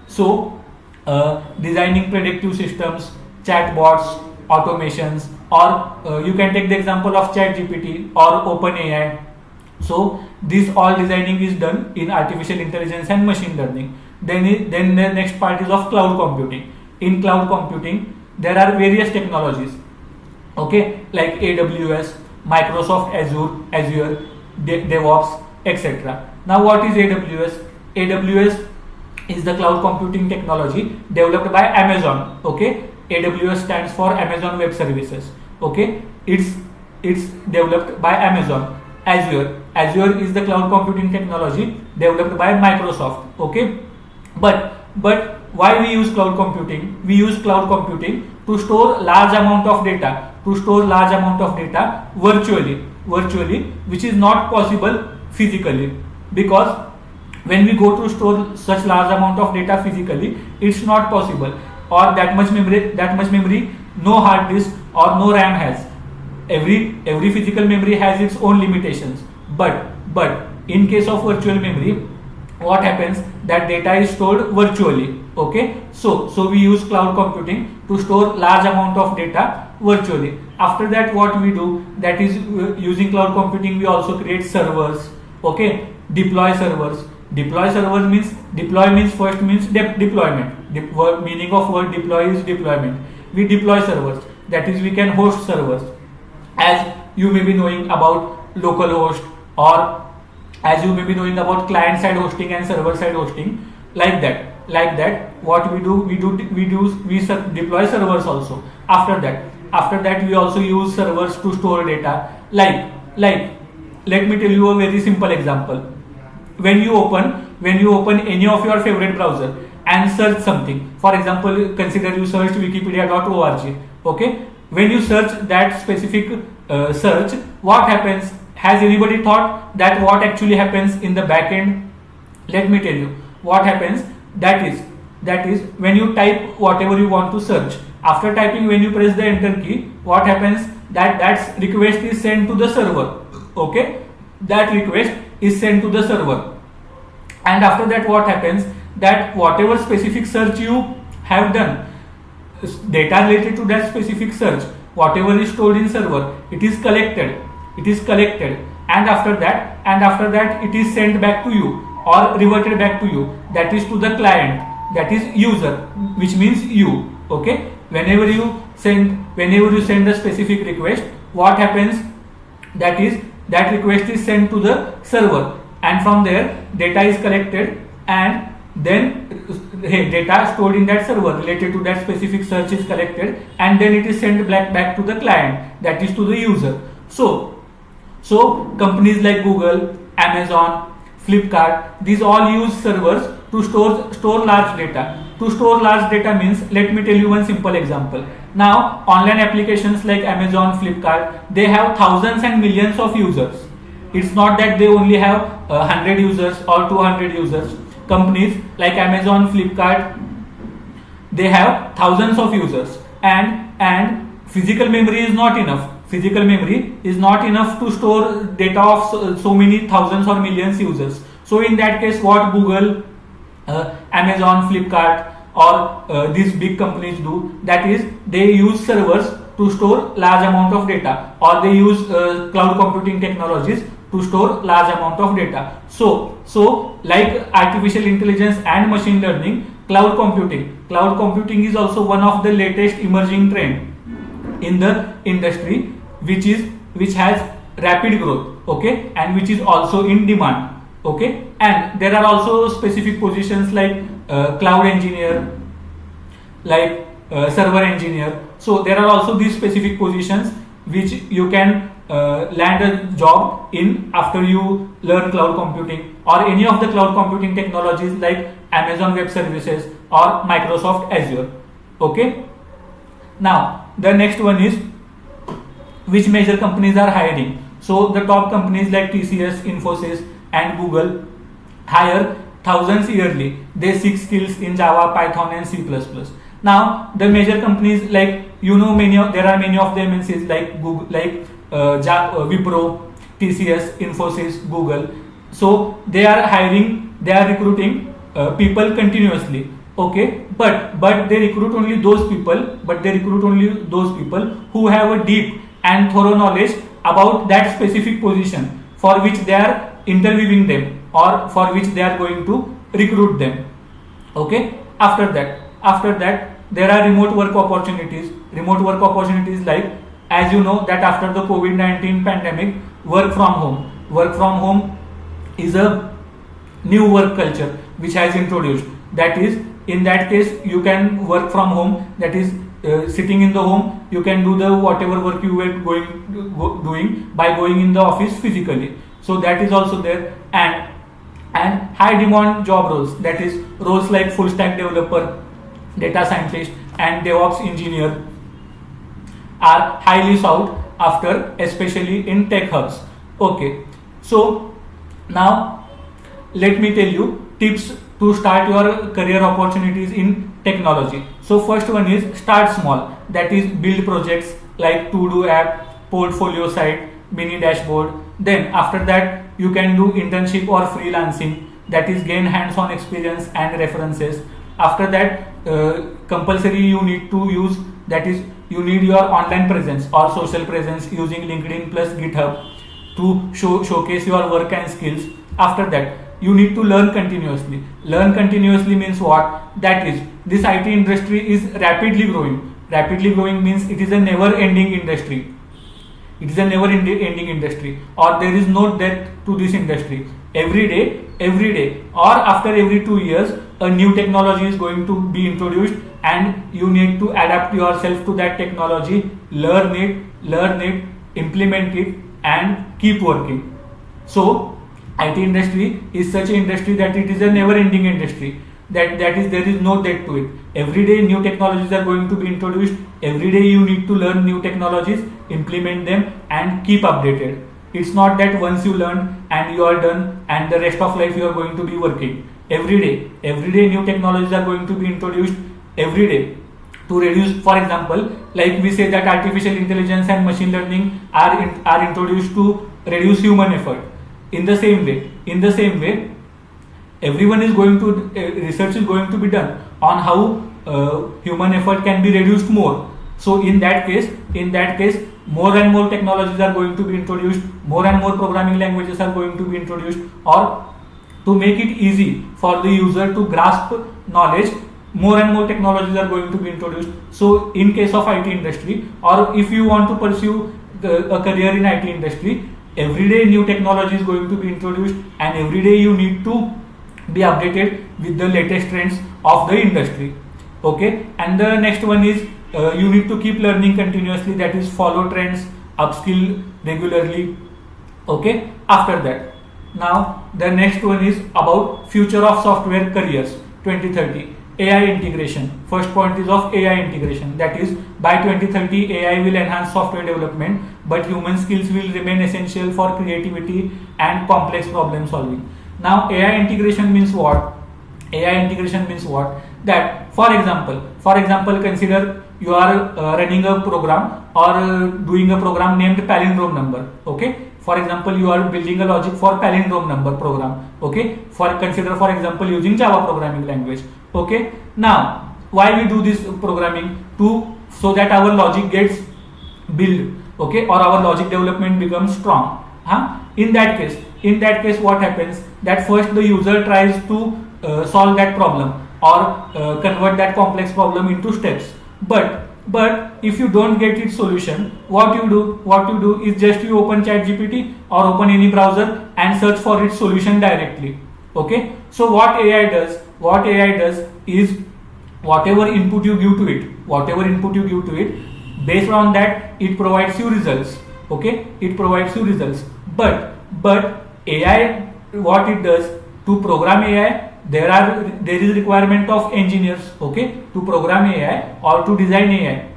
so designing predictive systems, chatbots, automations, or you can take the example of ChatGPT or OpenAI. So this all designing is done in artificial intelligence and machine learning. Then the next part is of cloud computing. In cloud computing, there are various technologies. Okay, like AWS, Microsoft Azure, DevOps, etc. Now what is AWS? AWS is the cloud computing technology developed by Amazon. Okay, AWS stands for Amazon Web Services. Okay, it's developed by Amazon. Azure is the cloud computing technology developed by Microsoft. Okay, but why we use cloud computing? We use cloud computing to store large amount of data, virtually, which is not possible physically, because when we go to store such large amount of data physically, it's not possible, or that much memory no hard disk or no RAM has. Every physical memory has its own limitations, but in case of virtual memory, what happens, that data is stored virtually. Okay, so we use cloud computing to store large amount of data virtually. After that, what we do, that is using cloud computing, we also create servers. Okay, deploy servers means deployment. Meaning of word deploy is deployment. We deploy servers, that is we can host servers, as you may be knowing about localhost, or as you may be knowing about client side hosting and server side hosting. Like that, what we deploy servers also. After that we also use servers to store data. Like let me tell you a very simple example. When you open any of your favorite browser and search something, for example, consider you searched wikipedia.org. Okay, when you search that specific search, what happens? Has anybody thought that what actually happens in the backend? Let me tell you what happens. That is when you type whatever you want to search. After typing, when you press the enter key, what happens? That request is sent to the server. Okay, that request is sent to the server, and after that, what happens? That whatever specific search you have done, data related to that specific search, whatever is stored in server, it is collected, and after that it is sent back to you or reverted back to you, that is to the client, that is user, which means you. Okay, whenever you send the specific request, what happens? That is, that request is sent to the server, and from there data is collected, and then data stored in that server related to that specific search is collected, and then it is sent back to the client, that is to the user. So companies like Google, Amazon, Flipkart, these all use servers to store large data. To store large data means, let me tell you one simple example. Now online applications like Amazon, Flipkart, they have thousands and millions of users. It's not that they only have 100 users or 200 users. Companies like Amazon, Flipkart, they have thousands of users, and physical memory is not enough. Physical memory is not enough to store data of so many thousands or millions users. So in that case, what Google, Amazon, Flipkart, or these big companies do, that is they use servers to store large amount of data, or they use cloud computing technologies to store large amount of data. So like artificial intelligence and machine learning, cloud computing is also one of the latest emerging trend in the industry, which has rapid growth, okay, and which is also in demand, okay. And there are also specific positions like cloud engineer, like server engineer. So there are also these specific positions which you can land a job in after you learn cloud computing or any of the cloud computing technologies like Amazon Web Services or Microsoft Azure, okay. Now the next one is which major companies are hiring. So the top companies like TCS, Infosys, and Google hire thousands yearly. They seek skills in Java, Python, and C++. Now the major companies, like there are many of the MNCs like Google, like Wipro, TCS, Infosys, Google. So they are hiring, they are recruiting people continuously, okay. But they recruit only those people. Who have a deep and thorough knowledge about that specific position for which they are interviewing them, or for which they are going to recruit them, okay. After that there are remote work opportunities like, as you know, that after the COVID-19 pandemic, work from home is a new work culture which has introduced. That is, in that case, you can work from home, that is sitting in the home, you can do the whatever work you were doing by going in the office physically. So that is also there. And high demand job roles, that is roles like full stack developer, data scientist, and DevOps engineer are highly sought after, especially in tech hubs, okay. So now let me tell you tips to start your career opportunities in technology. So first one is start small, that is build projects like to-do app, portfolio site, mini dashboard. Then after that you can do internship or freelancing, that is gain hands-on experience and references. After that compulsory you need to use, that is you need your online presence or social presence using LinkedIn plus GitHub to showcase your work and skills. After that you need to learn continuously. Learn continuously means what? That is, this IT industry is rapidly growing. Rapidly growing means it is a never ending industry. It is a never ending industry, or there is no death to this industry. Every day or after every 2 years a new technology is going to be introduced, and you need to adapt yourself to that technology, learn it, implement it, and keep working. So IT industry is such an industry that it is a never ending industry, that is, there is no death to it. Every day new technologies are going to be introduced. Every day you need to learn new technologies, implement them, and keep updated. It's not that once you learn and you are done and the rest of life you are going to be working. Every day new technologies are going to be introduced every day to reduce, for example, like we say that artificial intelligence and machine learning are introduced to reduce human effort. In the same way everyone is going to research is going to be done on how human effort can be reduced more. So in that case more and more technologies are going to be introduced, more and more programming languages are going to be introduced, or to make it easy for the user to grasp knowledge, more and more technologies are going to be introduced. So in case of IT industry, or if you want to pursue a career in IT industry, every day new technology is going to be introduced, and every day you need to be updated with the latest trends of the industry. Okay, and the next one is you need to keep learning continuously, that is follow trends, upskill regularly. Okay, after that, now the next one is about future of software careers 2030. AI integration. First point is of AI integration, that is by 2030 AI will enhance software development, but human skills will remain essential for creativity and complex problem solving. Now AI integration means what? AI integration means what? That for example, consider you are running a program or doing a program named palindrome number. Okay, for example, you are building a logic for palindrome number program. Okay, consider for example using Java programming language. Okay, now why we do this programming? So that our logic gets built. Okay, or our logic development becomes strong. In that case what happens, that first the user tries to solve that problem or convert that complex problem into steps, but if you don't get its solution, what you do is just you open ChatGPT or open any browser and search for its solution directly. Okay, so what AI does is whatever input you give to it, based on that it provides you results. Okay, it provides you results, but AI, what it does, to program AI, there is requirement of engineers. Okay, to program AI or to design AI,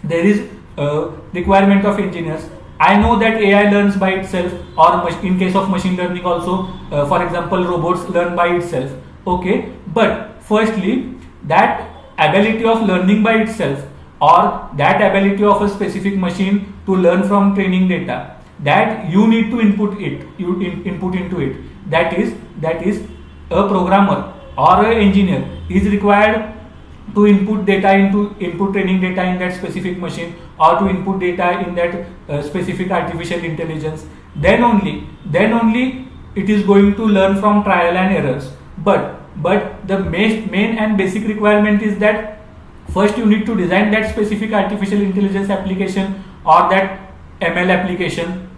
there is requirement of engineers. I know that AI learns by itself, or in case of machine learning also, for example, robots learn by itself. Okay, but firstly, that ability of learning by itself, or that ability of a specific machine to learn from training data, that you need to input into it. That is a programmer or an engineer is required to input training data in that specific machine, or to input data in that specific artificial intelligence. Then only it is going to learn from trial and errors. But the main and basic requirement is that first you need to design that specific artificial intelligence application or that ML application.